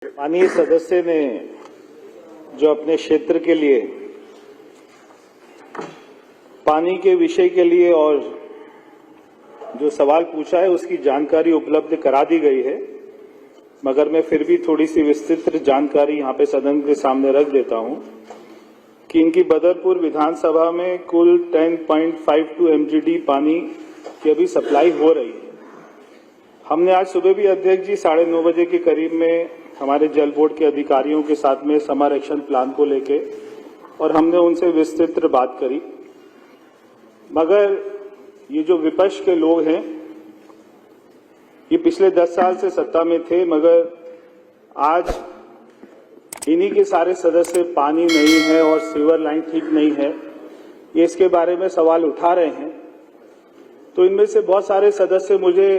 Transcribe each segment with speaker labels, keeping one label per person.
Speaker 1: माननीय सदस्य ने जो अपने क्षेत्र के लिए पानी के विषय के लिए और जो सवाल पूछा है उसकी जानकारी उपलब्ध करा दी गई है, मगर मैं फिर भी थोड़ी सी विस्तृत जानकारी यहाँ पे सदन के सामने रख देता हूँ कि इनकी बदरपुर विधानसभा में कुल 10.52 MGD पानी की अभी सप्लाई हो रही है। हमने आज सुबह भी अध्यक्ष जी 9:30 बजे के करीब में हमारे जल बोर्ड के अधिकारियों के साथ में समर एक्शन प्लान को लेके और हमने उनसे विस्तृत बात करी, मगर ये जो विपक्ष के लोग हैं ये पिछले 10 साल से सत्ता में थे, मगर आज इन्हीं के सारे सदस्य पानी नहीं है और सीवर लाइन ठीक नहीं है, ये इसके बारे में सवाल उठा रहे हैं। तो इनमें से बहुत सारे सदस्य मुझे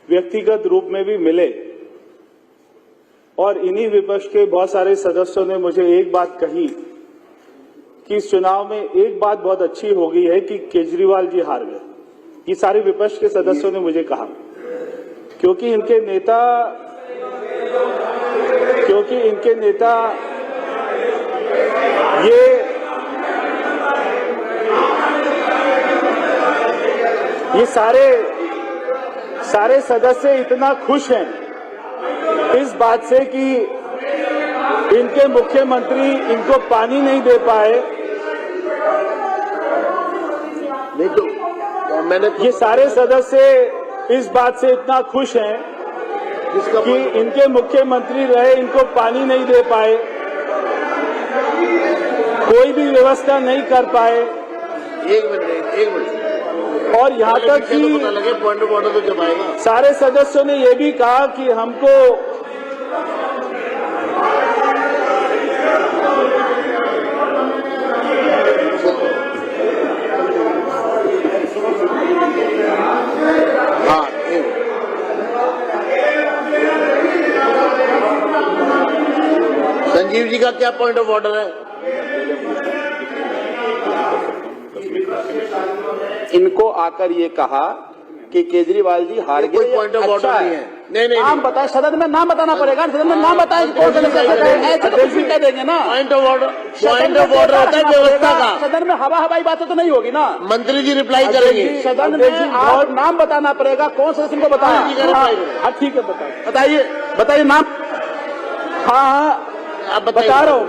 Speaker 1: व्यक्तिगत रूप में भी मिले और इन्हीं विपक्ष के बहुत सारे सदस्यों ने मुझे एक बात कही कि इस चुनाव में एक बात बहुत अच्छी हो गई है कि केजरीवाल जी हार गए। ये सारे विपक्ष के सदस्यों ने मुझे कहा क्योंकि इनके नेता ये सारे सदस्य इतना खुश हैं इस बात से कि इनके मुख्यमंत्री इनको पानी नहीं दे पाए। नहीं तो मैंने ये सारे सदस्य इस बात से इतना खुश हैं कि इनके मुख्यमंत्री रहे इनको पानी नहीं दे पाए, कोई भी व्यवस्था नहीं कर पाए।
Speaker 2: एक मिनट
Speaker 1: और यहाँ तक कि
Speaker 2: पॉइंट ऑफ ऑर्डर तो जब आएगा
Speaker 1: सारे सदस्यों ने यह भी कहा कि हमको
Speaker 2: संजीव जी का क्या पॉइंट ऑफ ऑर्डर है?
Speaker 3: इनको आकर ये कहा कि केजरीवाल जी हार गए।
Speaker 2: कोई पॉइंट ऑफ ऑर्डर नहीं है। नहीं
Speaker 3: नाम बताए, सदन में नाम बताना पड़ेगा। सदन में नाम बताए ऐसे तो कुछ कह देंगे ना।
Speaker 2: पॉइंट ऑफ ऑर्डर होता है व्यवस्था का।
Speaker 3: सदन में हवाई बातें तो नहीं होगी ना।
Speaker 2: मंत्री जी रिप्लाई करेंगे।
Speaker 3: सदन में और नाम बताना पड़ेगा। कौन सदस्य को बताया? ठीक है, बताइए नाम। हाँ, बता रहा हूँ।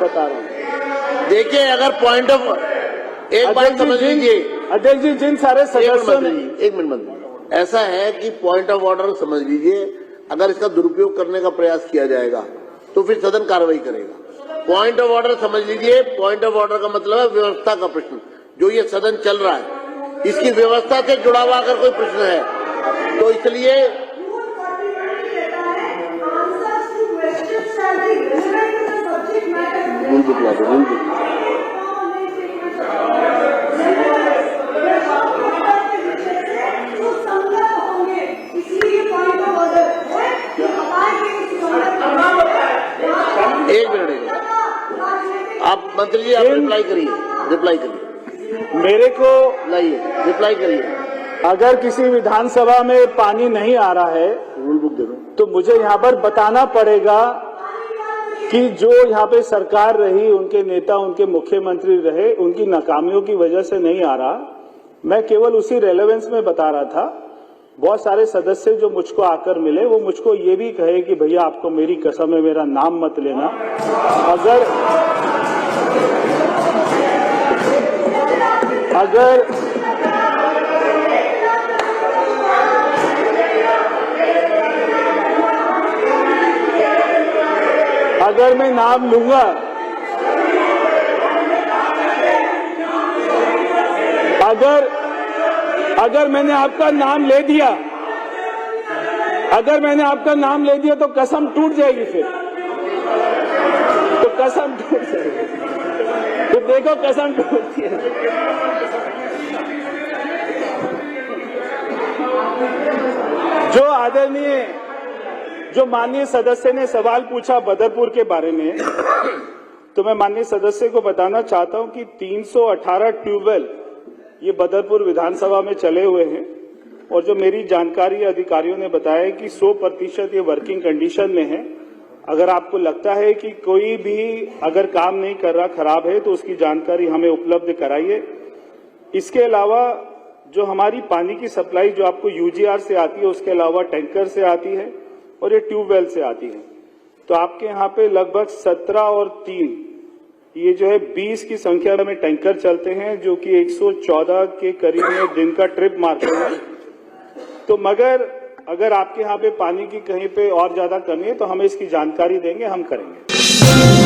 Speaker 2: देखिए, अगर पॉइंट ऑफ एक बात समझ लीजिए
Speaker 1: अध्यक्ष जी, जिन सारे सदस्यों ने
Speaker 2: एक मिनट ऐसा है कि पॉइंट ऑफ ऑर्डर समझ लीजिए, अगर इसका दुरुपयोग करने का प्रयास किया जाएगा तो फिर सदन कार्रवाई करेगा। पॉइंट ऑफ ऑर्डर समझ लीजिए, पॉइंट ऑफ ऑर्डर का मतलब है व्यवस्था का प्रश्न। जो ये सदन चल रहा है इसकी व्यवस्था से जुड़ा हुआ अगर कोई प्रश्न है तो इसलिए एक मिनट आप मंत्री जी आप रिप्लाई करिए
Speaker 1: मेरे को
Speaker 2: लाइए, रिप्लाई करिए।
Speaker 1: अगर किसी विधानसभा में पानी नहीं आ रहा है
Speaker 2: रूल बुक दे दो
Speaker 1: तो मुझे यहाँ पर बताना पड़ेगा कि जो यहाँ पे सरकार रही, उनके नेता, उनके मुख्यमंत्री रहे, उनकी नाकामियों की वजह से नहीं आ रहा। मैं केवल उसी रेलेवेंस में बता रहा था। बहुत सारे सदस्य जो मुझको आकर मिले वो मुझको ये भी कहे कि भैया आपको मेरी कसम है, मेरा नाम मत लेना। अगर मैं नाम लूंगा, अगर मैंने आपका नाम ले दिया, तो कसम टूट जाएगी। फिर तो कसम टूट जाएगी। तो देखो कसम टूटती है। जो माननीय सदस्य ने सवाल पूछा बदरपुर के बारे में, तो मैं माननीय सदस्य को बताना चाहता हूं कि 318 ट्यूबवेल ये बदरपुर विधानसभा में चले हुए हैं और जो मेरी जानकारी अधिकारियों ने बताया है कि 100% ये वर्किंग कंडीशन में है। अगर आपको लगता है कि कोई भी अगर काम नहीं कर रहा, खराब है, तो उसकी जानकारी हमें उपलब्ध कराइए। इसके अलावा जो हमारी पानी की सप्लाई जो आपको यूजीआर से आती है, उसके अलावा टैंकर से आती है और ये ट्यूबवेल से आती है। तो आपके यहाँ पे लगभग 17 और 3 ये जो है 20 की संख्या में टैंकर चलते हैं, जो कि 114 के करीब में दिन का ट्रिप मारते हैं। तो मगर अगर आपके यहाँ पे पानी की कहीं पे और ज्यादा कमी है तो हमें इसकी जानकारी देंगे, हम करेंगे।